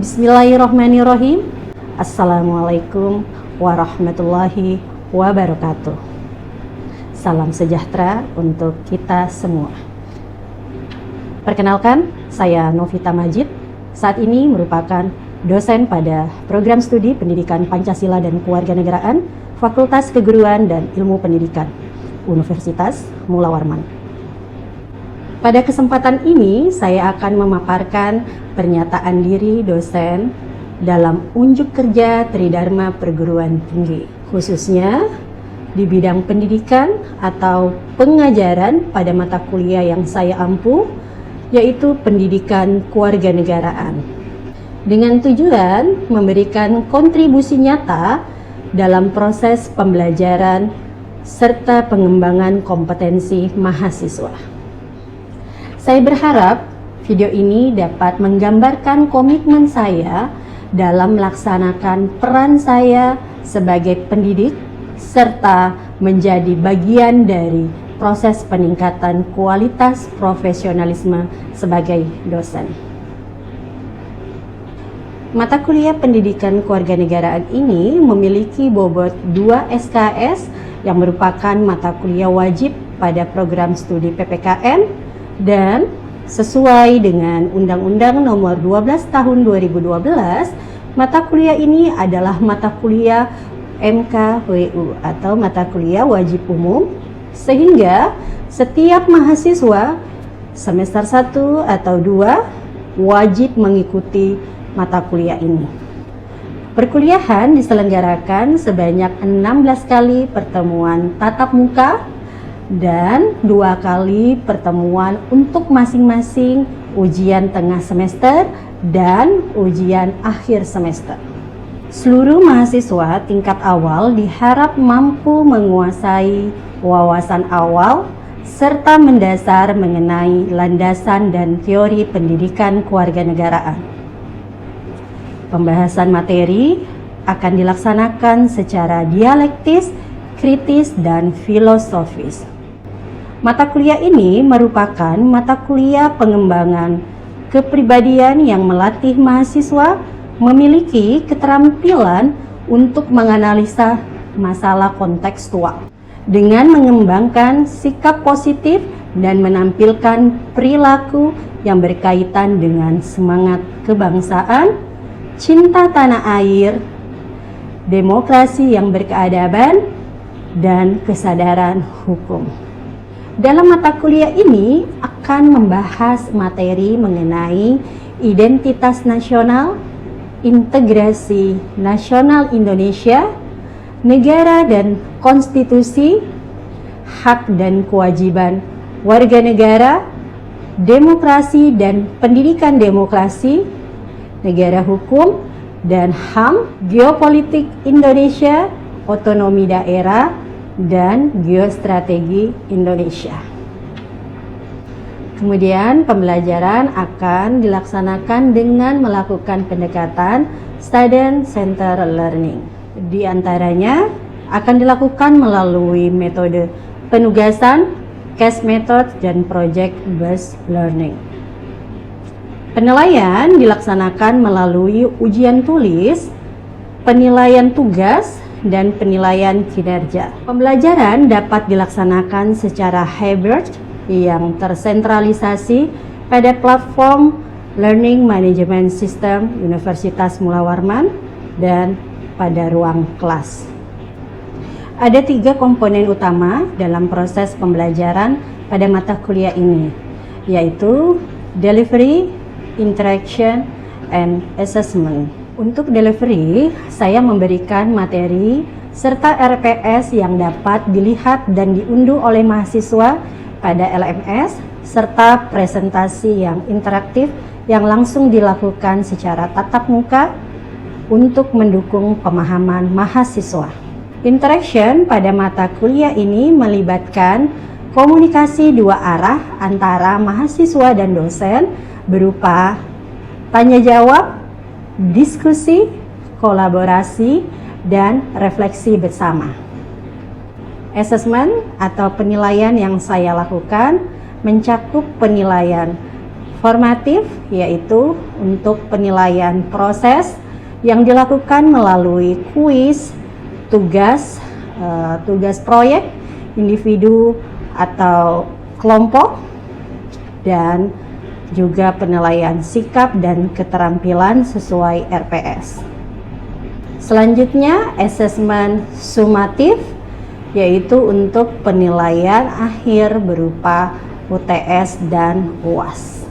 Bismillahirrahmanirrahim. Assalamualaikum warahmatullahi wabarakatuh. Salam sejahtera untuk kita semua. Perkenalkan, saya Novita Majid. Saat ini merupakan dosen pada program studi Pendidikan Pancasila dan Kewarganegaraan, Fakultas Keguruan dan Ilmu Pendidikan, Universitas Mula Warman. Pada kesempatan ini, saya akan memaparkan pernyataan diri dosen dalam unjuk kerja Tridharma Perguruan Tinggi, khususnya di bidang pendidikan atau pengajaran pada mata kuliah yang saya ampu, yaitu Pendidikan Kewarganegaraan, dengan tujuan memberikan kontribusi nyata dalam proses pembelajaran serta pengembangan kompetensi mahasiswa. Saya berharap video ini dapat menggambarkan komitmen saya dalam melaksanakan peran saya sebagai pendidik serta menjadi bagian dari proses peningkatan kualitas profesionalisme sebagai dosen. Mata kuliah Pendidikan Kewarganegaraan ini memiliki bobot 2 SKS yang merupakan mata kuliah wajib pada program studi PPKN dan sesuai dengan Undang-Undang Nomor 12 Tahun 2012, mata kuliah ini adalah mata kuliah MKWU atau mata kuliah wajib umum, sehingga setiap mahasiswa semester 1 atau 2 wajib mengikuti mata kuliah ini. Perkuliahan diselenggarakan sebanyak 16 kali pertemuan tatap muka dan 2 kali pertemuan untuk masing-masing ujian tengah semester dan ujian akhir semester. Seluruh mahasiswa tingkat awal diharap mampu menguasai wawasan awal serta mendasar mengenai landasan dan teori pendidikan kewarganegaraan. Pembahasan materi akan dilaksanakan secara dialektis, kritis, dan filosofis. Mata kuliah ini merupakan mata kuliah pengembangan kepribadian yang melatih mahasiswa memiliki keterampilan untuk menganalisa masalah kontekstual dengan mengembangkan sikap positif dan menampilkan perilaku yang berkaitan dengan semangat kebangsaan, cinta tanah air, demokrasi yang berkeadaban, dan kesadaran hukum. Dalam mata kuliah ini akan membahas materi mengenai identitas nasional, integrasi nasional Indonesia, negara dan konstitusi, hak dan kewajiban warga negara, demokrasi dan pendidikan demokrasi, negara hukum dan HAM, geopolitik Indonesia, otonomi daerah, dan geostrategi Indonesia. Kemudian pembelajaran akan dilaksanakan dengan melakukan pendekatan student center learning. Di antaranya akan dilakukan melalui metode penugasan, case method, dan project based learning. Penilaian dilaksanakan melalui ujian tulis, penilaian tugas, dan penilaian kinerja. Pembelajaran dapat dilaksanakan secara hybrid yang tersentralisasi pada platform Learning Management System Universitas Mula Warman dan pada ruang kelas. Ada 3 komponen utama dalam proses pembelajaran pada mata kuliah ini, yaitu delivery, interaction, and assessment. Untuk delivery, saya memberikan materi serta RPS yang dapat dilihat dan diunduh oleh mahasiswa pada LMS, serta presentasi yang interaktif yang langsung dilakukan secara tatap muka untuk mendukung pemahaman mahasiswa. Interaction pada mata kuliah ini melibatkan komunikasi 2 arah antara mahasiswa dan dosen berupa tanya jawab, diskusi, kolaborasi, dan refleksi bersama. Assessment atau penilaian yang saya lakukan mencakup penilaian formatif, yaitu untuk penilaian proses yang dilakukan melalui kuis, tugas proyek, individu atau kelompok, dan juga penilaian sikap dan keterampilan sesuai RPS. Selanjutnya, asesmen sumatif, yaitu untuk penilaian akhir berupa UTS dan UAS.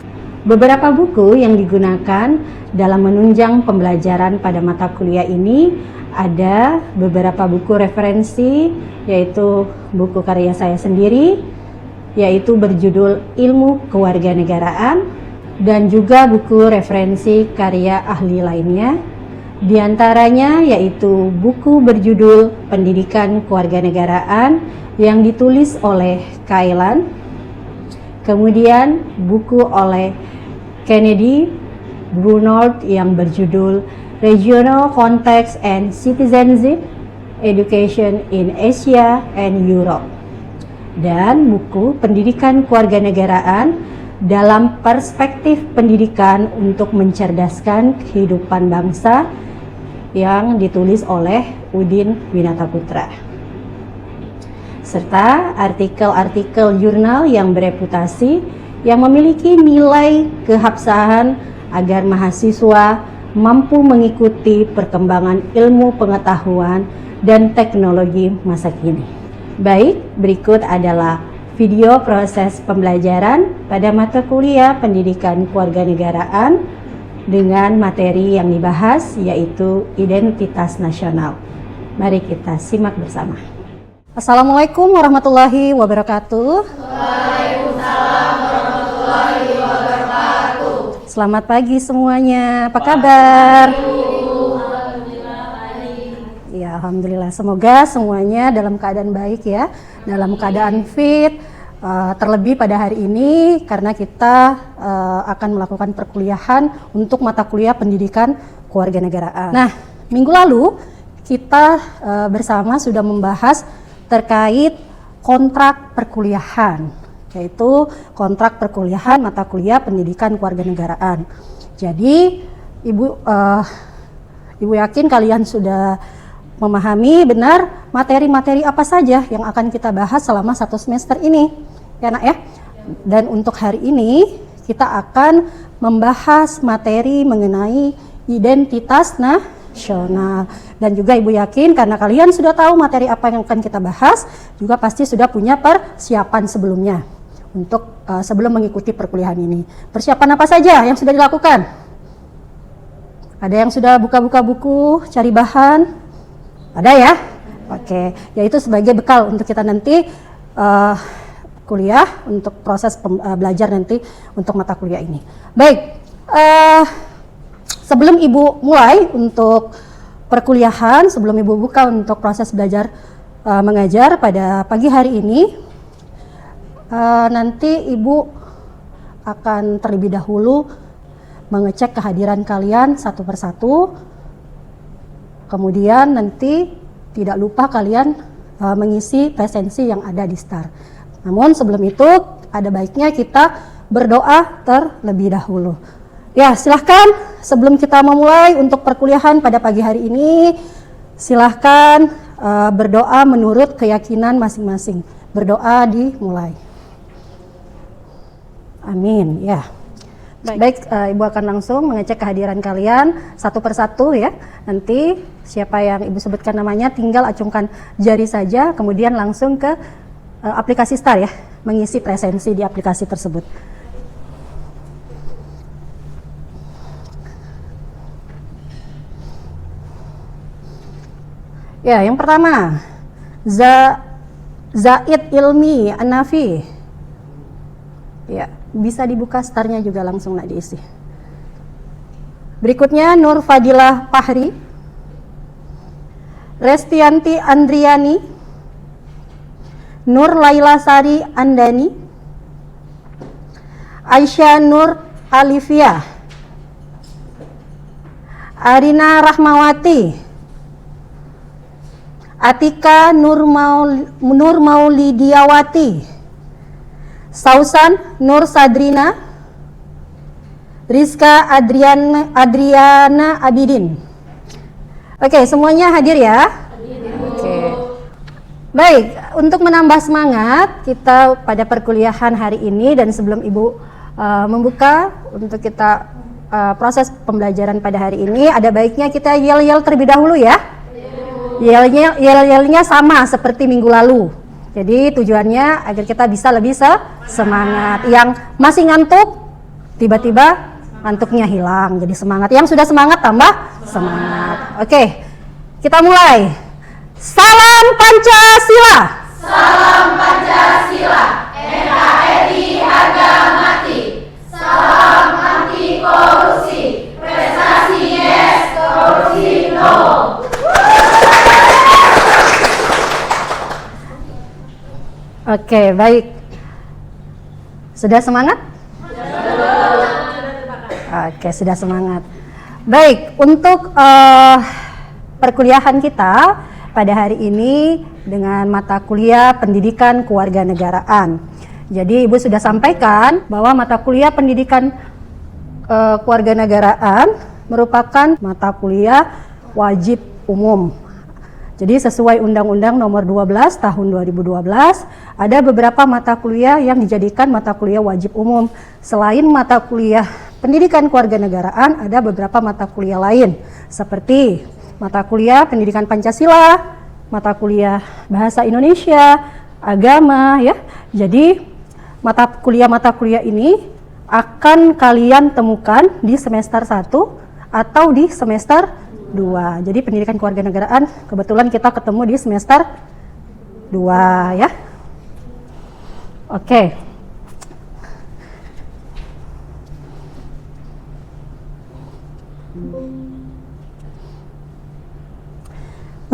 Beberapa buku yang digunakan dalam menunjang pembelajaran pada mata kuliah ini ada beberapa buku referensi, yaitu buku karya saya sendiri, yaitu berjudul Ilmu Kewarganegaraan, dan juga buku referensi karya ahli lainnya. Di antaranya yaitu buku berjudul Pendidikan Kewarganegaraan yang ditulis oleh Kailan, kemudian buku oleh Kennedy Brunold yang berjudul Regional Context and Citizenship Education in Asia and Europe, dan buku Pendidikan Kewarganegaraan dalam Perspektif Pendidikan untuk Mencerdaskan Kehidupan Bangsa yang ditulis oleh Udin Winataputra, serta artikel-artikel jurnal yang bereputasi yang memiliki nilai keabsahan agar mahasiswa mampu mengikuti perkembangan ilmu pengetahuan dan teknologi masa kini. Baik, berikut adalah video proses pembelajaran pada mata kuliah Pendidikan Kewarganegaraan dengan materi yang dibahas, yaitu identitas nasional. Mari kita simak bersama. Assalamualaikum warahmatullahi wabarakatuh. Waalaikumsalam warahmatullahi wabarakatuh. Selamat pagi semuanya, apa kabar? Ya, alhamdulillah. Semoga semuanya dalam keadaan baik ya, dalam keadaan fit. Terlebih pada hari ini karena kita akan melakukan perkuliahan untuk mata kuliah Pendidikan Kewarganegaraan. Nah, minggu lalu kita bersama sudah membahas terkait kontrak perkuliahan, yaitu kontrak perkuliahan mata kuliah Pendidikan Kewarganegaraan. Jadi, Ibu yakin kalian sudah memahami benar materi-materi apa saja yang akan kita bahas selama 1 semester ini, ya nak ya. Dan untuk hari ini kita akan membahas materi mengenai identitas nasional. Dan juga Ibu yakin karena kalian sudah tahu materi apa yang akan kita bahas, juga pasti sudah punya persiapan sebelumnya untuk sebelum mengikuti perkuliahan ini. Persiapan apa saja yang sudah dilakukan? Ada yang sudah buka-buka buku, cari bahan? Ada ya? Oke, yaitu sebagai bekal untuk kita nanti kuliah, untuk proses belajar nanti untuk mata kuliah ini. Baik, sebelum Ibu mulai untuk perkuliahan, sebelum Ibu buka untuk proses belajar mengajar pada pagi hari ini, nanti Ibu akan terlebih dahulu mengecek kehadiran kalian satu persatu. Kemudian nanti tidak lupa kalian mengisi presensi yang ada di STAR. Namun sebelum itu ada baiknya kita berdoa terlebih dahulu. Ya, silahkan sebelum kita memulai untuk perkuliahan pada pagi hari ini, silahkan berdoa menurut keyakinan masing-masing. Berdoa dimulai. Amin. Ya. Baik, Ibu akan langsung mengecek kehadiran kalian satu persatu ya. Nanti siapa yang Ibu sebutkan namanya tinggal acungkan jari saja, kemudian langsung ke aplikasi STAR ya, mengisi presensi di aplikasi tersebut. Ya, yang pertama, Zaid Ilmi An-Nafi. Ya, bisa dibuka STAR-nya juga langsung nak diisi. Berikutnya Nur Fadilah Fahri, Restianti Andriani, Nur Laila Sari Andani, Aisyah Nur Alifia, Arina Rahmawati, Atika Nur Maulidiawati, Sausan Nur Sadrina, Rizka Adriana Abidin. Oke, semuanya hadir ya? Oke. Baik, untuk menambah semangat kita pada perkuliahan hari ini dan sebelum Ibu membuka untuk kita proses pembelajaran pada hari ini, ada baiknya kita yel-yel terlebih dahulu ya. Yel-yelnya sama seperti minggu lalu. Jadi tujuannya agar kita bisa lebih semangat. Yang masih ngantuk, tiba-tiba ngantuknya hilang, jadi semangat. Yang sudah semangat tambah semangat. Oke, kita mulai. Salam Pancasila. Salam Pancasila. NKRI harga mati. Salam anti korupsi. Prestasi yes, korupsi no. Oke, baik. Sudah semangat? Oke, sudah semangat. Baik, untuk perkuliahan kita pada hari ini dengan mata kuliah Pendidikan Kewarganegaraan. Jadi Ibu sudah sampaikan bahwa mata kuliah Pendidikan Kewarganegaraan merupakan mata kuliah wajib umum. Jadi sesuai Undang-Undang Nomor 12 Tahun 2012, ada beberapa mata kuliah yang dijadikan mata kuliah wajib umum. Selain mata kuliah Pendidikan Kewarganegaraan, ada beberapa mata kuliah lain seperti mata kuliah Pendidikan Pancasila, mata kuliah Bahasa Indonesia, Agama ya. Jadi mata kuliah ini akan kalian temukan di semester 1 atau di semester 2. Jadi Pendidikan Kewarganegaraan kebetulan kita ketemu di semester 2 ya. Oke.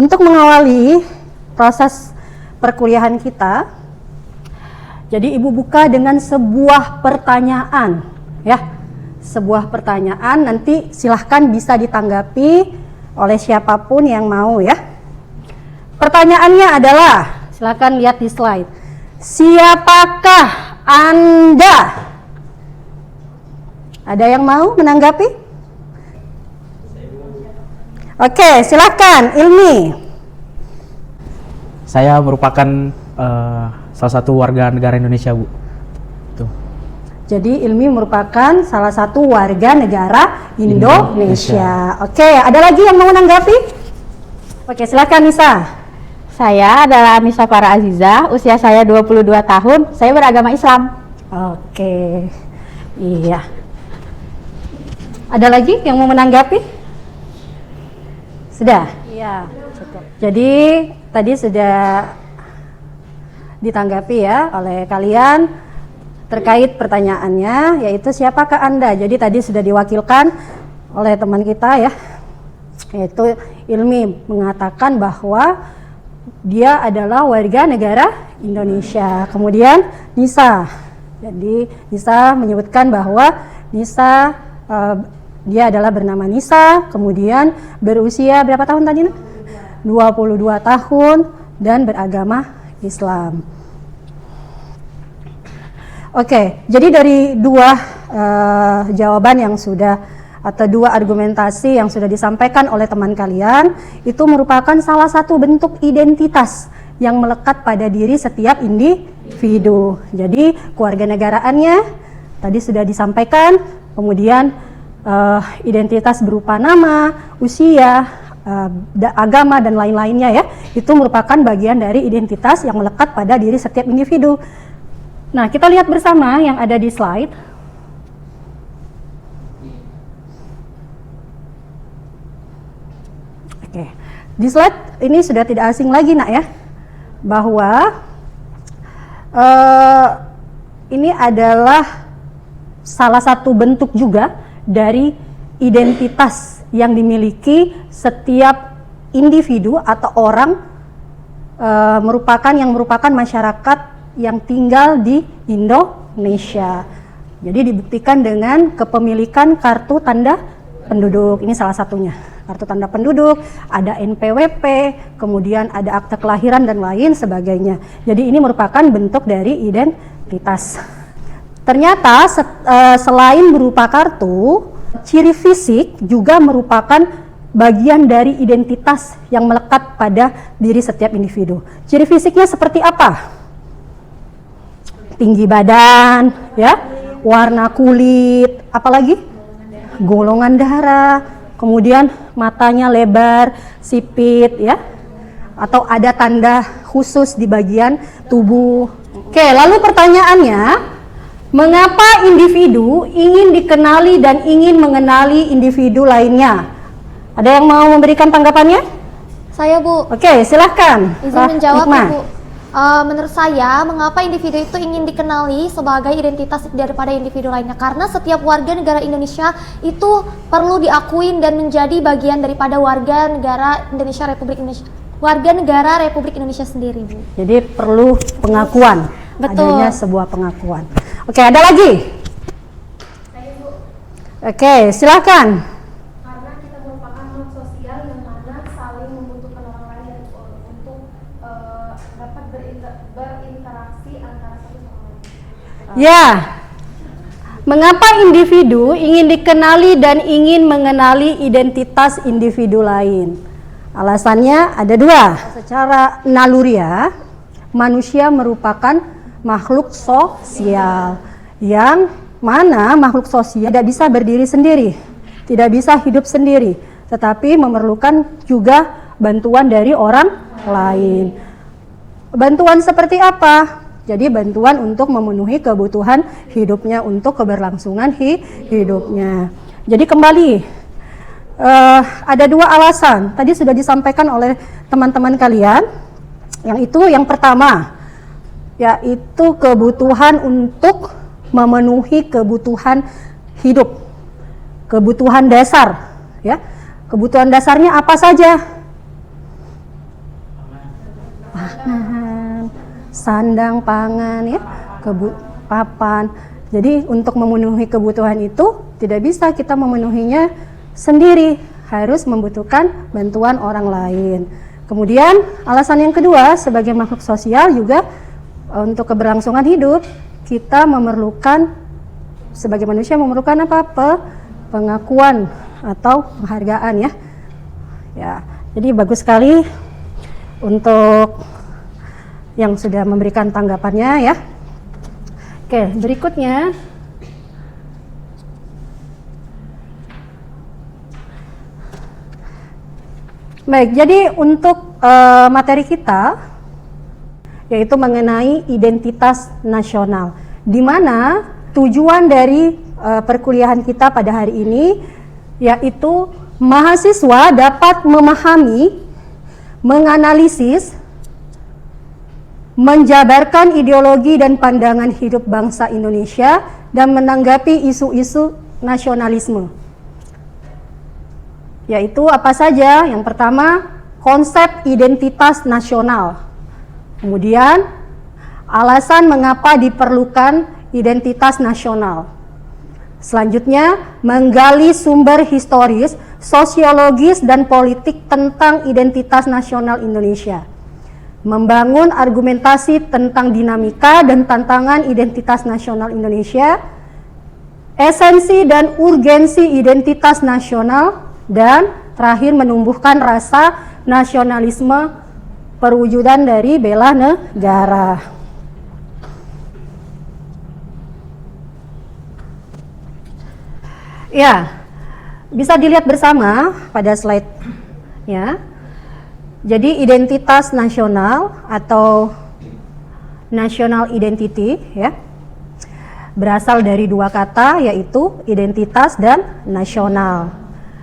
Untuk mengawali proses perkuliahan kita, jadi Ibu buka dengan sebuah pertanyaan ya. Sebuah pertanyaan, nanti silahkan bisa ditanggapi oleh siapapun yang mau ya. Pertanyaannya adalah, silahkan lihat di slide. Siapakah Anda? Ada yang mau menanggapi? Oke, silahkan Ilmi. Saya merupakan salah satu warga negara Indonesia, Bu. Tuh. Jadi Ilmi merupakan salah satu warga negara Indonesia. Oke, ada lagi yang mau menanggapi? Oke, silakan Nisa. Saya adalah Nisa Farah Aziza, usia saya 22 tahun, saya beragama Islam. Oke, iya. Ada lagi yang mau menanggapi? Sudah? Iya, Cukup. Jadi tadi sudah ditanggapi ya oleh kalian terkait pertanyaannya, yaitu siapakah Anda? Jadi tadi sudah diwakilkan oleh teman kita ya, yaitu Ilmi mengatakan bahwa dia adalah warga negara Indonesia. Kemudian Nisa, jadi Nisa menyebutkan bahwa Nisa dia adalah bernama Nisa, kemudian berusia berapa tahun tadi? 22 tahun dan beragama Islam. Oke, jadi dari dua jawaban yang sudah atau dua argumentasi yang sudah disampaikan oleh teman kalian, itu merupakan salah satu bentuk identitas yang melekat pada diri setiap individu. Jadi kewarganegaraannya tadi sudah disampaikan, kemudian identitas berupa nama, usia, agama dan lain-lainnya ya, itu merupakan bagian dari identitas yang melekat pada diri setiap individu. Nah, kita lihat bersama yang ada di slide. Oke, di slide ini sudah tidak asing lagi nak ya, bahwa ini adalah salah satu bentuk juga dari identitas yang dimiliki setiap individu atau orang merupakan masyarakat yang tinggal di Indonesia. Jadi dibuktikan dengan kepemilikan kartu tanda penduduk. Ini salah satunya. Kartu tanda penduduk, ada NPWP, kemudian ada akte kelahiran dan lain sebagainya. Jadi ini merupakan bentuk dari identitas. Ternyata selain berupa kartu, ciri fisik juga merupakan bagian dari identitas yang melekat pada diri setiap individu. Ciri fisiknya seperti apa? Tinggi badan, ya, warna kulit, apalagi golongan darah, kemudian matanya lebar, sipit, ya, atau ada tanda khusus di bagian tubuh. Oke, lalu pertanyaannya, mengapa individu ingin dikenali dan ingin mengenali individu lainnya? Ada yang mau memberikan tanggapannya? Saya, Bu. Oke, silahkan. Izin menjawab, Bu. Menurut saya, mengapa individu itu ingin dikenali sebagai identitas daripada individu lainnya? Karena setiap warga negara Indonesia itu perlu diakuin dan menjadi bagian daripada warga negara Republik Indonesia sendiri, Bu. Jadi perlu pengakuan. Betul. Adanya sebuah pengakuan. Oke, ada lagi? Oke, silakan. Karena kita merupakan makhluk sosial yang mana saling membutuhkan orang lain untuk dapat berinteraksi antara satu sama lain. Ya, mengapa individu ingin dikenali dan ingin mengenali identitas individu lain? Alasannya ada dua. Secara naluriah, manusia merupakan makhluk sosial yang mana makhluk sosial tidak bisa berdiri sendiri, tidak bisa hidup sendiri, tetapi memerlukan juga bantuan dari orang lain. Bantuan seperti apa? Jadi bantuan untuk memenuhi kebutuhan hidupnya, untuk keberlangsungan hidupnya. Jadi kembali, ada dua alasan, tadi sudah disampaikan oleh teman-teman kalian. Yang pertama, yaitu kebutuhan untuk memenuhi kebutuhan hidup, kebutuhan dasar, ya. Kebutuhan dasarnya apa saja? Pangan, sandang, pangan, ya, papan. Jadi untuk memenuhi kebutuhan itu tidak bisa kita memenuhinya sendiri, harus membutuhkan bantuan orang lain. Kemudian alasan yang kedua, sebagai makhluk sosial juga untuk keberlangsungan hidup, kita memerlukan, sebagai manusia memerlukan apa? Pengakuan atau penghargaan, ya. Ya, jadi bagus sekali untuk yang sudah memberikan tanggapannya, ya. Oke, berikutnya. Baik, jadi untuk materi kita yaitu mengenai identitas nasional, di mana tujuan dari perkuliahan kita pada hari ini yaitu mahasiswa dapat memahami, menganalisis, menjabarkan ideologi dan pandangan hidup bangsa Indonesia dan menanggapi isu-isu nasionalisme. Yaitu apa saja? Yang pertama, konsep identitas nasional. Kemudian, alasan mengapa diperlukan identitas nasional. Selanjutnya, menggali sumber historis, sosiologis, dan politik tentang identitas nasional Indonesia. Membangun argumentasi tentang dinamika dan tantangan identitas nasional Indonesia, esensi dan urgensi identitas nasional, dan terakhir menumbuhkan rasa nasionalisme, perwujudan dari bela negara. Ya, bisa dilihat bersama pada slide, ya. Jadi identitas nasional atau national identity, ya, berasal dari dua kata, yaitu identitas dan nasional.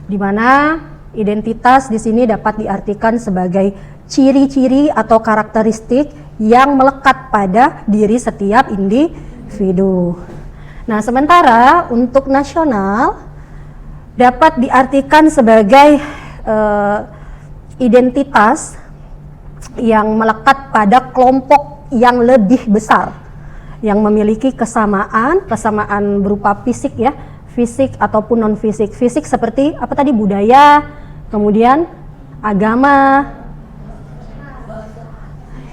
Di mana identitas di sini dapat diartikan sebagai ciri-ciri atau karakteristik yang melekat pada diri setiap individu. Nah, sementara untuk nasional dapat diartikan sebagai identitas yang melekat pada kelompok yang lebih besar, yang memiliki kesamaan berupa fisik, ya, fisik ataupun non fisik. Fisik seperti apa tadi? Budaya, kemudian agama,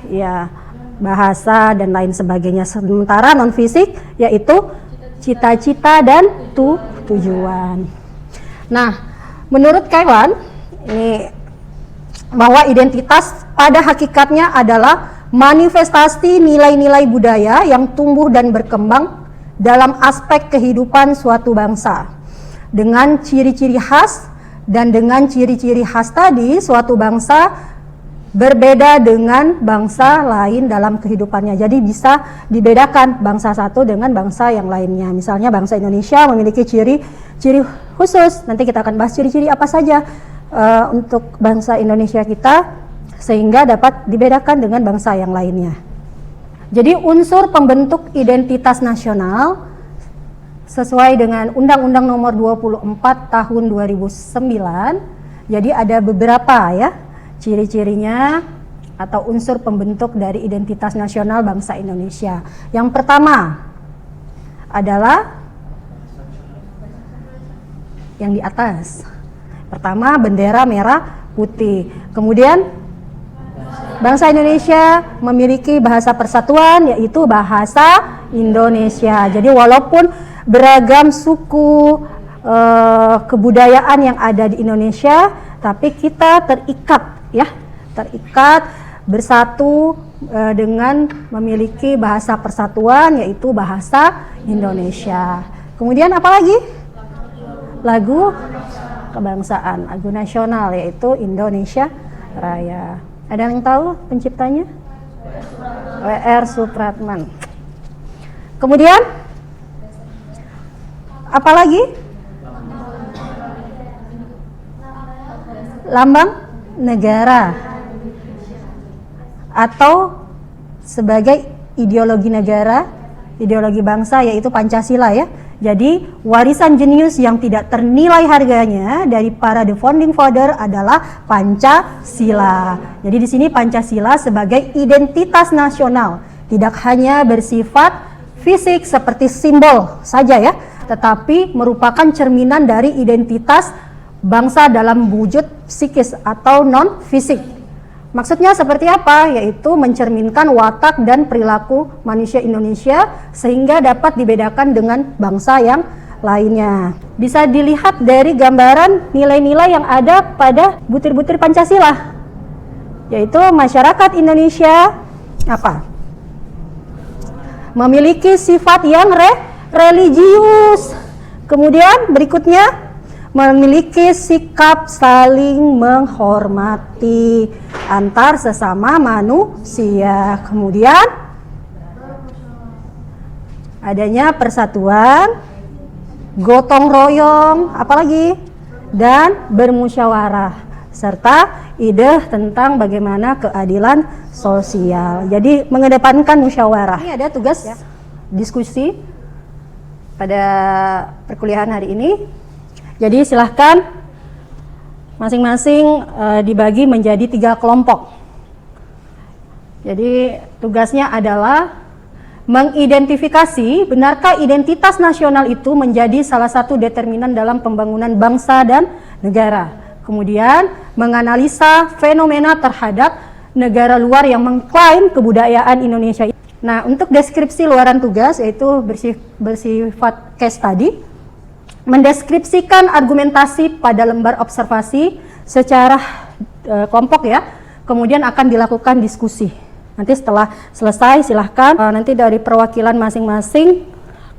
ya, bahasa dan lain sebagainya. Sementara non fisik yaitu cita-cita dan tujuan. Nah, menurut Kaiwan, ini bahwa identitas pada hakikatnya adalah manifestasi nilai-nilai budaya yang tumbuh dan berkembang dalam aspek kehidupan suatu bangsa. Dengan ciri-ciri khas, dan dengan ciri-ciri khas tadi suatu bangsa berbeda dengan bangsa lain dalam kehidupannya. Jadi bisa dibedakan bangsa satu dengan bangsa yang lainnya. Misalnya bangsa Indonesia memiliki ciri-ciri khusus. Nanti kita akan bahas ciri-ciri apa saja untuk bangsa Indonesia kita sehingga dapat dibedakan dengan bangsa yang lainnya. Jadi unsur pembentuk identitas nasional sesuai dengan Undang-Undang Nomor 24 Tahun 2009. Jadi ada beberapa ya ciri-cirinya atau unsur pembentuk dari identitas nasional bangsa Indonesia. Yang pertama adalah yang di atas. Pertama, bendera merah putih. Kemudian bangsa Indonesia memiliki bahasa persatuan, yaitu bahasa Indonesia. Jadi walaupun beragam suku kebudayaan yang ada di Indonesia, tapi kita terikat bersatu dengan memiliki bahasa persatuan, yaitu bahasa Indonesia. Kemudian apa lagi? Lagu kebangsaan, lagu nasional, yaitu Indonesia Raya. Ada yang tahu penciptanya? W.R. Supratman. Kemudian apa lagi? Lambang negara atau sebagai ideologi negara, ideologi bangsa, yaitu Pancasila ya. Jadi warisan jenius yang tidak ternilai harganya dari para the founding father adalah Pancasila. Jadi di sini Pancasila sebagai identitas nasional, tidak hanya bersifat fisik seperti simbol saja ya, tetapi merupakan cerminan dari identitas bangsa dalam wujud psikis atau non fisik. Maksudnya seperti apa? Yaitu mencerminkan watak dan perilaku manusia Indonesia sehingga dapat dibedakan dengan bangsa yang lainnya. Bisa dilihat dari gambaran nilai-nilai yang ada pada butir-butir Pancasila, yaitu masyarakat Indonesia apa? Memiliki sifat yang religius. Kemudian berikutnya memiliki sikap saling menghormati antar sesama manusia. Kemudian adanya persatuan, gotong royong, apalagi, dan bermusyawarah, serta ide tentang bagaimana keadilan sosial. Jadi mengedepankan musyawarah. Ini ada tugas ya, diskusi pada perkuliahan hari ini. Jadi silahkan masing-masing dibagi menjadi 3 kelompok. Jadi tugasnya adalah mengidentifikasi benarkah identitas nasional itu menjadi salah satu determinan dalam pembangunan bangsa dan negara. Kemudian menganalisa fenomena terhadap negara luar yang mengklaim kebudayaan Indonesia. Nah, untuk deskripsi luaran tugas yaitu bersifat case study, mendeskripsikan argumentasi pada lembar observasi secara kelompok ya, kemudian akan dilakukan diskusi. Nanti setelah selesai silahkan nanti dari perwakilan masing-masing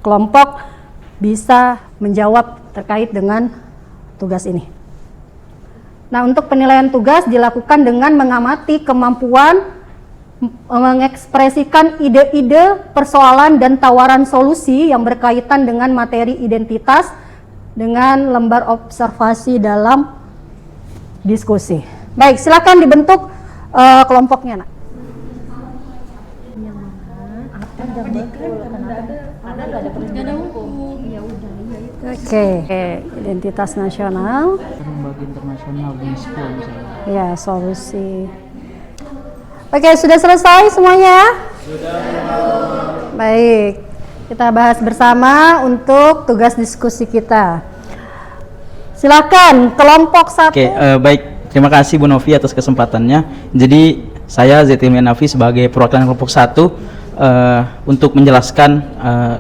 kelompok bisa menjawab terkait dengan tugas ini. Nah, untuk penilaian tugas dilakukan dengan mengamati kemampuan mengekspresikan ide-ide, persoalan dan tawaran solusi yang berkaitan dengan materi identitas dengan lembar observasi dalam diskusi. Baik, silakan dibentuk kelompoknya, Nak. Oke, identitas nasional. Lembaga internasional UNESCO misalnya. Ya, solusi. Oke, sudah selesai semuanya? Sudah. Baik. Kita bahas bersama untuk tugas diskusi kita. Silakan kelompok 1. Oke, baik. Terima kasih Bu Novi atas kesempatannya. Jadi saya Zetimia Nafi sebagai perwakilan kelompok 1 untuk menjelaskan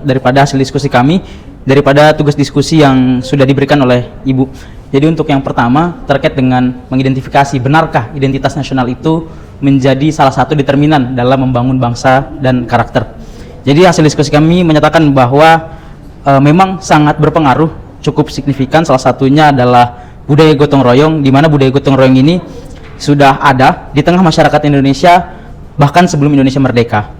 daripada hasil diskusi kami, daripada tugas diskusi yang sudah diberikan oleh Ibu. Jadi untuk yang pertama terkait dengan mengidentifikasi benarkah identitas nasional itu menjadi salah satu determinan dalam membangun bangsa dan karakter. Jadi hasil diskusi kami menyatakan bahwa memang sangat berpengaruh, cukup signifikan. Salah satunya adalah budaya gotong royong, di mana budaya gotong royong ini sudah ada di tengah masyarakat Indonesia bahkan sebelum Indonesia merdeka.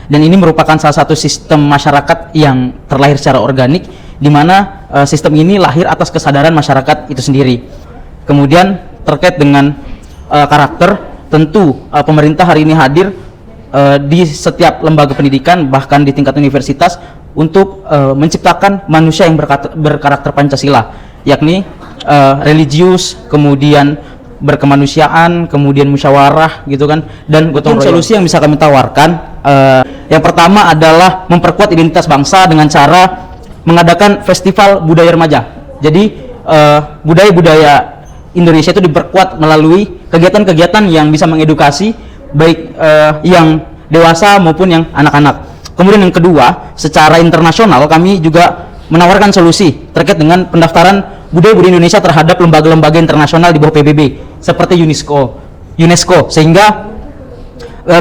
Dan ini merupakan salah satu sistem masyarakat yang terlahir secara organik, di mana sistem ini lahir atas kesadaran masyarakat itu sendiri. Kemudian terkait dengan karakter, tentu pemerintah hari ini hadir di setiap lembaga pendidikan, bahkan di tingkat universitas, untuk menciptakan manusia yang berkarakter Pancasila, yakni religius, kemudian berkemanusiaan, kemudian musyawarah gitu kan, dan gotong royong. Solusi yang bisa kami tawarkan, yang pertama adalah memperkuat identitas bangsa dengan cara mengadakan festival budaya remaja. Jadi budaya-budaya Indonesia itu diperkuat melalui kegiatan-kegiatan yang bisa mengedukasi baik yang dewasa maupun yang anak-anak. Kemudian yang kedua, secara internasional kami juga menawarkan solusi terkait dengan pendaftaran budaya-budaya Indonesia terhadap lembaga-lembaga internasional di bawah PBB seperti UNESCO, sehingga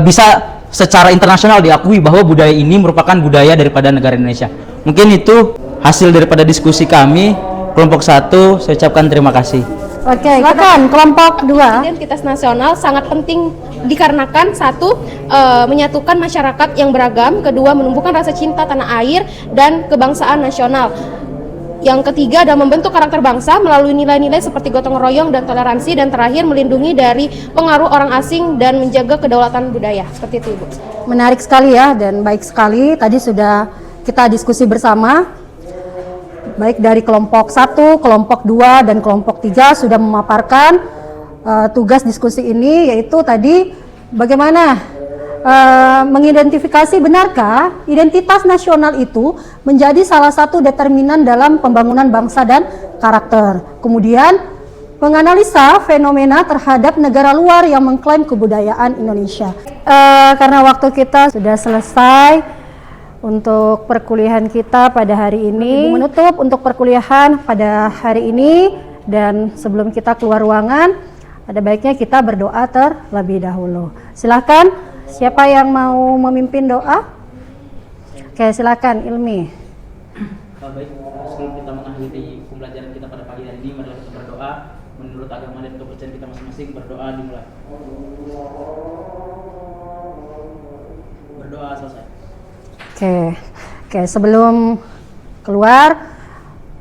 bisa secara internasional diakui bahwa budaya ini merupakan budaya daripada negara Indonesia. Mungkin itu hasil daripada diskusi kami. Kelompok 1, saya ucapkan terima kasih. Oke, silakan kelompok 2. Identitas nasional sangat penting dikarenakan satu, menyatukan masyarakat yang beragam, kedua, menumbuhkan rasa cinta tanah air dan kebangsaan nasional. Yang ketiga adalah membentuk karakter bangsa melalui nilai-nilai seperti gotong royong dan toleransi, dan terakhir melindungi dari pengaruh orang asing dan menjaga kedaulatan budaya. Seperti itu, Ibu. Menarik sekali ya, dan baik sekali. Tadi sudah kita diskusi bersama, baik dari kelompok 1, kelompok 2, dan kelompok 3 sudah memaparkan tugas diskusi ini, yaitu tadi bagaimana mengidentifikasi benarkah identitas nasional itu menjadi salah satu determinan dalam pembangunan bangsa dan karakter. Kemudian menganalisa fenomena terhadap negara luar yang mengklaim kebudayaan Indonesia. Karena waktu kita sudah selesai untuk perkuliahan kita pada hari ini, menutup untuk perkuliahan pada hari ini, dan sebelum kita keluar ruangan, ada baiknya kita berdoa terlebih dahulu. Silakan. Siapa yang mau memimpin doa? Oke, silakan Ilmi. Baik, sebelum kita mengakhiri pembelajaran kita pada pagi hari ini, mari kita berdoa menurut agama dan kepercayaan kita masing-masing. Berdoa dimulai. Berdoa selesai. Oke, sebelum keluar,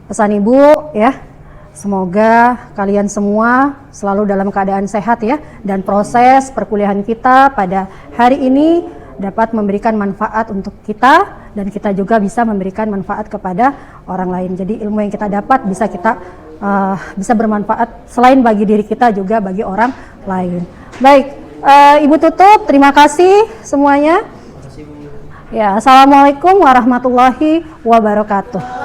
pesan Ibu ya. Semoga kalian semua selalu dalam keadaan sehat ya, dan proses perkuliahan kita pada hari ini dapat memberikan manfaat untuk kita, dan kita juga bisa memberikan manfaat kepada orang lain. Jadi ilmu yang kita dapat bisa kita bisa bermanfaat selain bagi diri kita, juga bagi orang lain. Baik, Ibu tutup. Terima kasih semuanya. Ya, assalamualaikum warahmatullahi wabarakatuh.